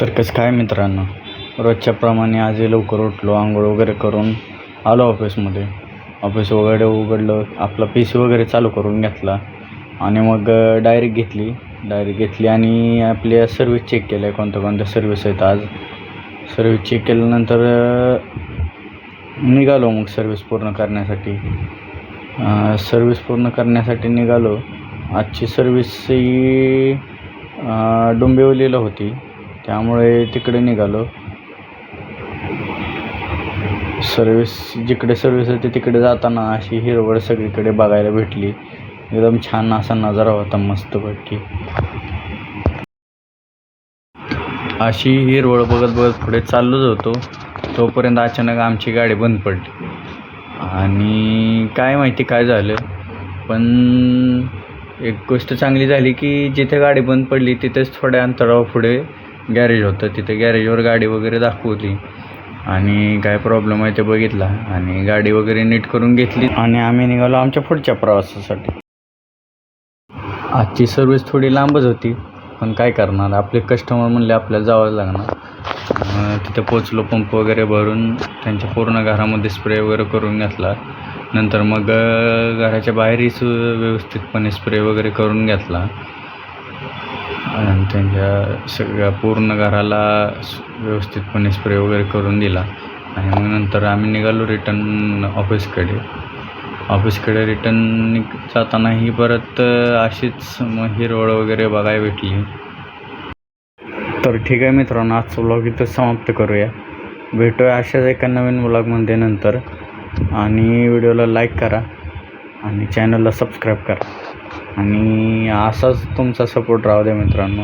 तर कसं काय मित्रांनो, रोजच्याप्रमाणे आजही लवकर उठलो, आंघोळ वगैरे करून आलो ऑफिसमध्ये. ऑफिस वगैरे उघडलं, आपला PC वगैरे चालू करून घेतला आणि मग डायरी घेतली आणि आपल्या सर्व्हिस चेक केल्या, कोणत्या सर्व्हिस आहेत. आज सर्व्हिस चेक केल्यानंतर निघालो मग सर्व्हिस पूर्ण करण्यासाठी निघालो. आजची सर्व्हिस ही डोंबिवलीला होती, त्यामुळे तिकडे निघालो. जिकडे सर्व्हिस होती तिकडे जाताना अशी हिरवळ सगळीकडे बघायला भेटली. एकदम छान असा नजारा होता, मस्तपैकी. अशी हिरवळ बघत पुढे चाललोच होतो, तोपर्यंत अचानक आमची गाडी बंद पडली आणि काय माहिती काय झालं. पण एक गोष्ट चांगली झाली की जिथे गाडी बंद पडली तिथेच थोड्या अंतरावर पुढे गॅरेज होतं. तिथे गॅरेजवर गाडी वगैरे दाखवली आणि काय प्रॉब्लेम आहे ते बघितला आणि गाडी वगैरे नीट करून घेतली आणि आम्ही निघालो आमच्या पुढच्या प्रवासासाठी. आजची सर्व्हिस थोडी लांबच होती, पण काय करणार, आपले कस्टमर म्हणले आपल्याला जावं लागणार. तिथे पोचलो, पंप वगैरे भरून त्यांच्या पूर्ण घरामध्ये स्प्रे वगैरे करून घेतला. नंतर मग घराच्या बाहेरही व्यवस्थितपणे स्प्रे वगैरे करून घेतला आणि त्यांच्या सगळ्या पूर्ण घराला व्यवस्थितपणे स्प्रे वगैरे करून दिला. आणि मग नंतर आम्ही निघालो रिटर्न ऑफिसकडे रिटर्न जातानाही परत अशीच हिरवळ वगैरे बघायला भेटली. तर ठीक आहे मित्रांनो, आजचा व्लॉग इथं समाप्त करूया. भेटूया अशाच एका नवीन व्लॉगमध्ये नंतर. आणि व्हिडिओला लाईक करा आणि चॅनलला सबस्क्राईब करा आणि असाच तुमचा सपोर्ट राहू द्या मित्रांनो.